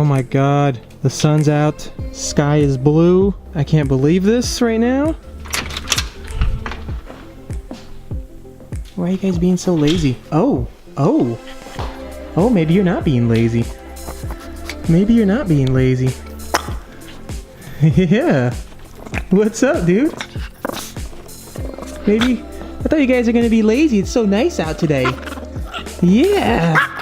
my god. The sun's out. Sky is blue. I can't believe this right now. Why are you guys being so lazy? Oh, maybe you're not being lazy. Maybe you're not being lazy. Yeah. What's up, dude? Maybe, I thought you guys are gonna be lazy. It's so nice out today. Yeah.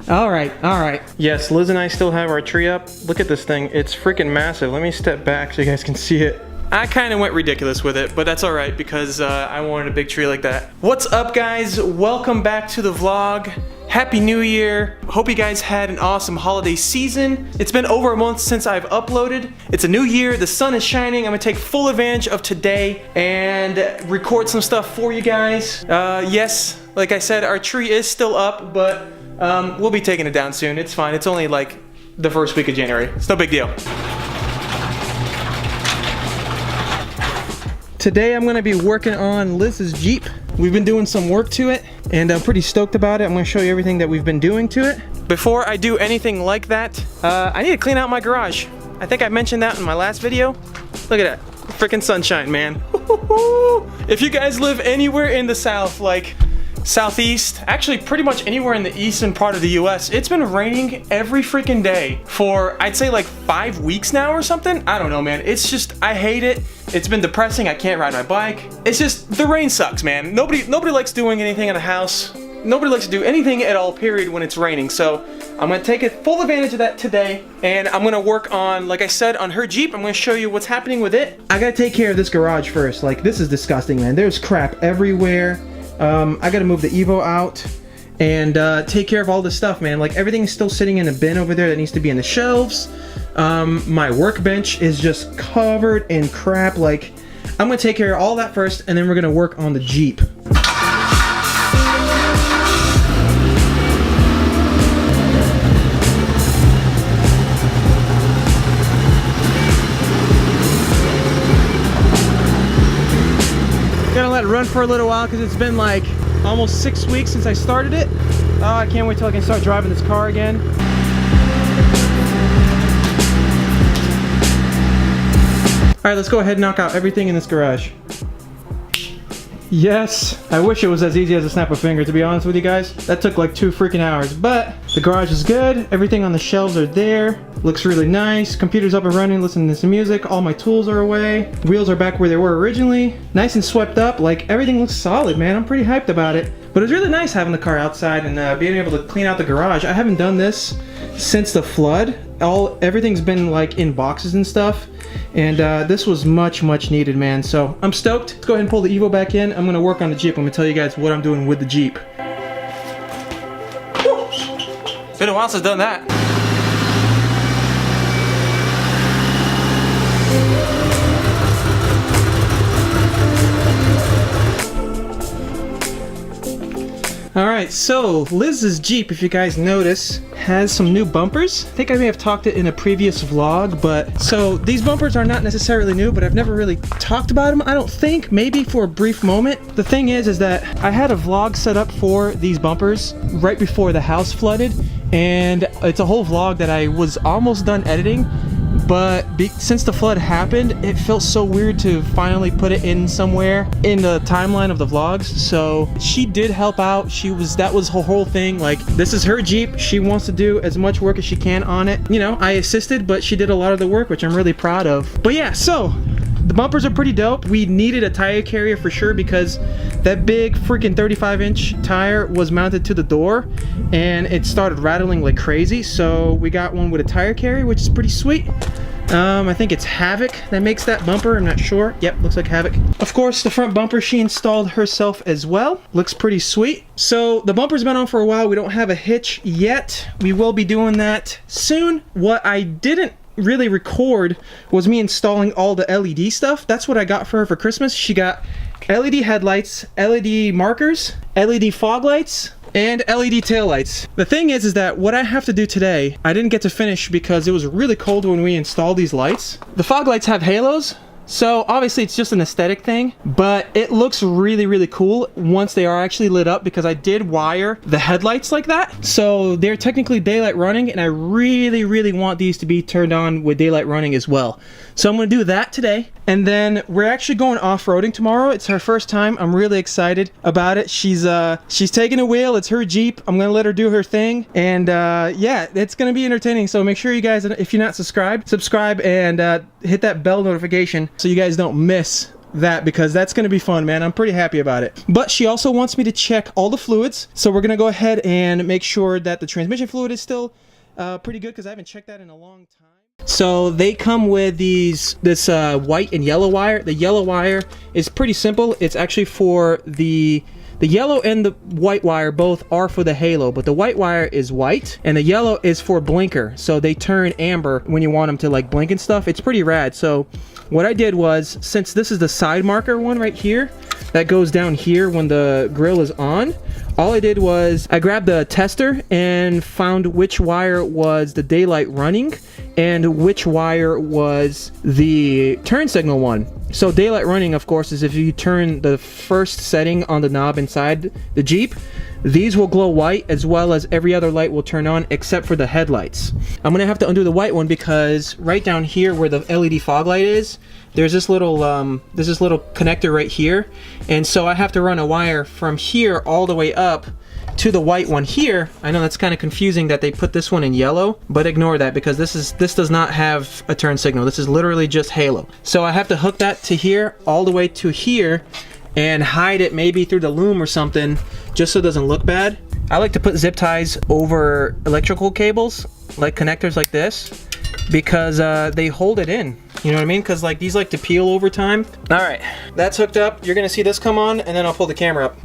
All right. Yes, Liz and I still have our tree up. Look at this thing. It's freaking massive. Let me step back so you guys can see it. I kind of went ridiculous with it, but that's all right because I wanted a big tree like that. What's up, guys? Welcome back to the vlog. Happy New Year. Hope you guys had an awesome holiday season. It's been over a month since I've uploaded. It's a new year, the sun is shining. I'm gonna take full advantage of today and record some stuff for you guys. Yes, like I said, our tree is still up, but we'll be taking it down soon. It's fine, it's only like the first week of January. It's no big deal. Today I'm gonna be working on Liz's Jeep. We've been doing some work to it and I'm pretty stoked about it. I'm gonna show you everything that we've been doing to it. Before I do anything like that, I need to clean out my garage. I think I mentioned that in my last video. Look at that, freaking sunshine, man. If you guys live anywhere in the South, like Southeast, actually pretty much anywhere in the eastern part of the US, it's been raining every freaking day for I'd say like 5 weeks now or something. I don't know, man. It's just, I hate it. It's been depressing. I can't ride my bike. It's just, the rain sucks, man. Nobody likes doing anything in the house. Nobody likes to do anything at all, period, when it's raining. So I'm gonna take full advantage of that today, and I'm gonna work on, like I said, on her Jeep. I'm gonna show you what's happening with it. I gotta take care of this garage first. Like, this is disgusting, man. There's crap everywhere. I gotta move the Evo out and take care of all this stuff, man. Like, everything's still sitting in a bin over there that needs to be in the shelves. My workbench is just covered in crap. Like, I'm gonna take care of all that first, and then we're gonna work on the Jeep. Gonna let it run for a little while because it's been like almost 6 weeks since I started it. Oh, I can't wait till I can start driving this car again. Alright, let's go ahead and knock out everything in this garage. Yes, I wish it was as easy as a snap of a finger, to be honest with you guys. That took like 2 freaking hours, but the garage is good. Everything on the shelves are there. Looks really nice. Computer's up and running, listening to some music. All my tools are away. Wheels are back where they were originally. Nice and swept up. Like, everything looks solid, man. I'm pretty hyped about it. But it's really nice having the car outside and being able to clean out the garage. I haven't done this since the flood. Everything's been like in boxes and stuff. And this was much needed, man. So I'm stoked. Let's go ahead and pull the Evo back in. I'm gonna work on the Jeep. I'm gonna tell you guys what I'm doing with the Jeep. Woo! Been a while since I've done that. Alright, so Liz's Jeep, if you guys notice, has some new bumpers. I think I may have talked it in a previous vlog, but so these bumpers are not necessarily new, but I've never really talked about them, I don't think, maybe for a brief moment. The thing is that I had a vlog set up for these bumpers right before the house flooded, and it's a whole vlog that I was almost done editing. But since the flood happened, it felt so weird to finally put it in somewhere in the timeline of the vlogs. So she did help out. That was her whole thing. Like, this is her Jeep. She wants to do as much work as she can on it. You know, I assisted, but she did a lot of the work, which I'm really proud of. But yeah, so the bumpers are pretty dope. We needed a tire carrier for sure because that big freaking 35-inch tire was mounted to the door and it started rattling like crazy. So we got one with a tire carrier, which is pretty sweet. I think it's Havoc that makes that bumper. I'm not sure. Yep, looks like Havoc. Of course, the front bumper she installed herself as well. Looks pretty sweet. So the bumper's been on for a while. We don't have a hitch yet. We will be doing that soon. What I didn't really record was me installing all the LED stuff. That's what I got for her for Christmas. She got LED headlights, LED markers, LED fog lights, and LED taillights. The thing is that what I have to do today, I didn't get to finish because it was really cold when we installed these lights. The fog lights have halos, So obviously it's just an aesthetic thing, but it looks really, really cool once they are actually lit up, because I did wire the headlights like that. So they're technically daylight running, and I really, really want these to be turned on with daylight running as well. So I'm gonna do that today. And then we're actually going off-roading tomorrow. It's her first time. I'm really excited about it. She's taking a wheel. It's her Jeep. I'm gonna let her do her thing. And yeah, it's gonna be entertaining. So make sure you guys, if you're not subscribed, subscribe and hit that bell notification so you guys don't miss that, because that's gonna be fun, man. I'm pretty happy about it. But she also wants me to check all the fluids, so we're gonna go ahead and make sure that the transmission fluid is still pretty good, because I haven't checked that in a long time. So they come with this white and yellow wire. The yellow wire is pretty simple. It's actually for the yellow and the white wire both are for the halo, but the white wire is white and the yellow is for blinker. So they turn amber when you want them to like blink and stuff. It's pretty rad. So what I did was, since this is the side marker one right here that goes down here when the grill is on, all I did was I grabbed the tester and found which wire was the daylight running and which wire was the turn signal one. So daylight running, of course, is if you turn the first setting on the knob inside the Jeep, these will glow white, as well as every other light will turn on except for the headlights. I'm gonna have to undo the white one, because right down here where the LED fog light is, there's this little connector right here, and so I have to run a wire from here all the way up to the white one here. I know that's kind of confusing that they put this one in yellow, but ignore that, because this does not have a turn signal. This is literally just halo. So I have to hook that to here all the way to here and hide it maybe through the loom or something, just so it doesn't look bad. I like to put zip ties over electrical cables, like connectors like this, because they hold it in. You know what I mean? Because like these like to peel over time. All right, that's hooked up. You're gonna see this come on, and then I'll pull the camera up.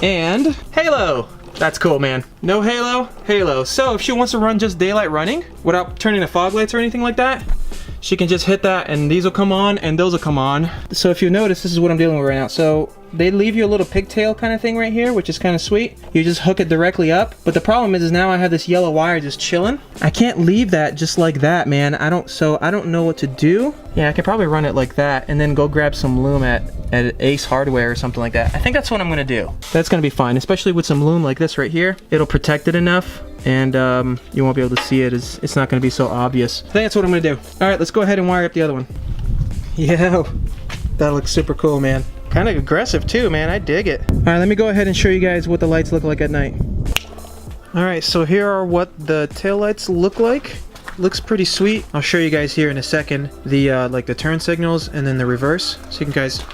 And halo. That's cool, man. No halo, halo. So if she wants to run just daylight running without turning the fog lights or anything like that, she can just hit that and these will come on and those will come on. So if you notice, this is what I'm dealing with right now. So they leave you a little pigtail kind of thing right here, which is kind of sweet. You just hook it directly up. But the problem is now I have this yellow wire just chilling. I can't leave that just like that, man. I don't know what to do. Yeah, I could probably run it like that and then go grab some loom at Ace Hardware or something like that. I think that's what I'm gonna do. That's gonna be fine, especially with some loom like this right here. It'll protect it enough, and you won't be able to see it. It's not gonna be so obvious. I think that's what I'm gonna do. All right, let's go ahead and wire up the other one. Yeah, that looks super cool, man. Kind of aggressive too, man. I dig it. All right, let me go ahead and show you guys what the lights look like at night. All right, so here are what the tail lights look like. Looks pretty sweet. I'll show you guys here in a second the like the turn signals and then the reverse, so you can guys.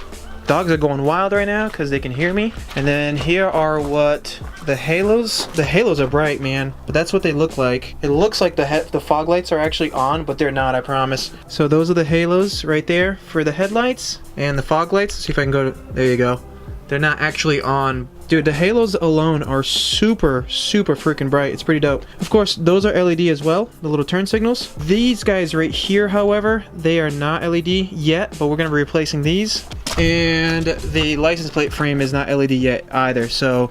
Dogs are going wild right now because they can hear me. And then here are what the halos. The halos are bright, man, but that's what they look like. It looks like the fog lights are actually on, but they're not, I promise. So those are the halos right there for the headlights and the fog lights. Let's see if I can go to, there you go. They're not actually on. Dude, the halos alone are super, super freaking bright. It's pretty dope. Of course, those are LED as well, the little turn signals. These guys right here, however, they are not LED yet, but we're gonna be replacing these. And the license plate frame is not LED yet either, so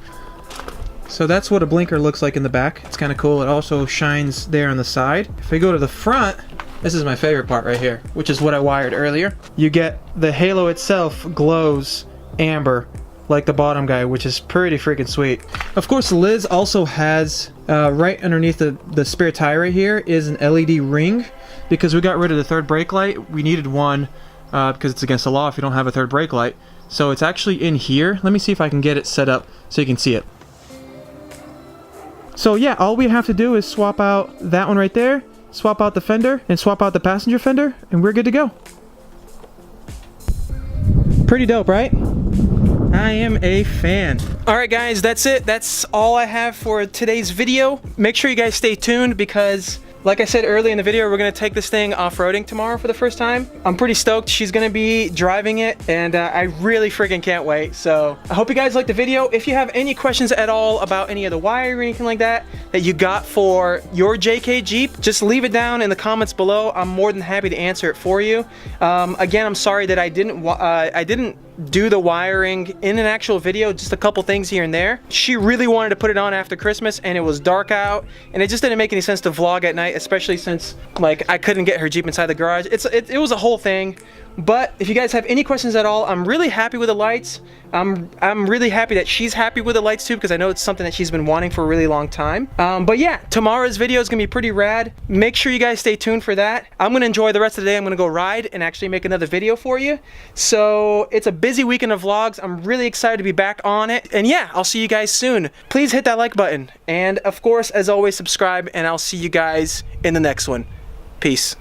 that's what a blinker looks like in the back. It's kind of cool. It also shines there on the side. If we go to the front, this is my favorite part right here, which is what I wired earlier. You get the halo itself glows amber like the bottom guy, which is pretty freaking sweet. Of course, Liz also has right underneath the spare tire right here is an LED ring, because we got rid of the third brake light. We needed one because it's against the law if you don't have a third brake light. So it's actually in here. Let me see if I can get it set up so you can see it. So yeah, all we have to do is swap out that one right there, swap out the fender, and swap out the passenger fender, and we're good to go. Pretty dope, right? I am a fan. Alright guys, that's it. That's all I have for today's video. Make sure you guys stay tuned, because like I said earlier in the video, we're going to take this thing off-roading tomorrow for the first time. I'm pretty stoked. She's going to be driving it, and I really freaking can't wait. So I hope you guys liked the video. If you have any questions at all about any of the wiring or anything like that you got for your JK Jeep, just leave it down in the comments below. I'm more than happy to answer it for you. Again, I'm sorry that I didn't do the wiring in an actual video, just a couple things here and there. She really wanted to put it on after Christmas, and it was dark out, and it just didn't make any sense to vlog at night, especially since like I couldn't get her Jeep inside the garage. It was a whole thing. But if you guys have any questions at all, I'm really happy with the lights. I'm really happy that she's happy with the lights too, because I know it's something that she's been wanting for a really long time. But yeah, tomorrow's video is gonna be pretty rad. Make sure you guys stay tuned for that. I'm gonna enjoy the rest of the day. I'm gonna go ride and actually make another video for you. So it's a busy weekend of vlogs. I'm really excited to be back on it. And yeah, I'll see you guys soon. Please hit that like button. And of course, as always, subscribe, and I'll see you guys in the next one. Peace.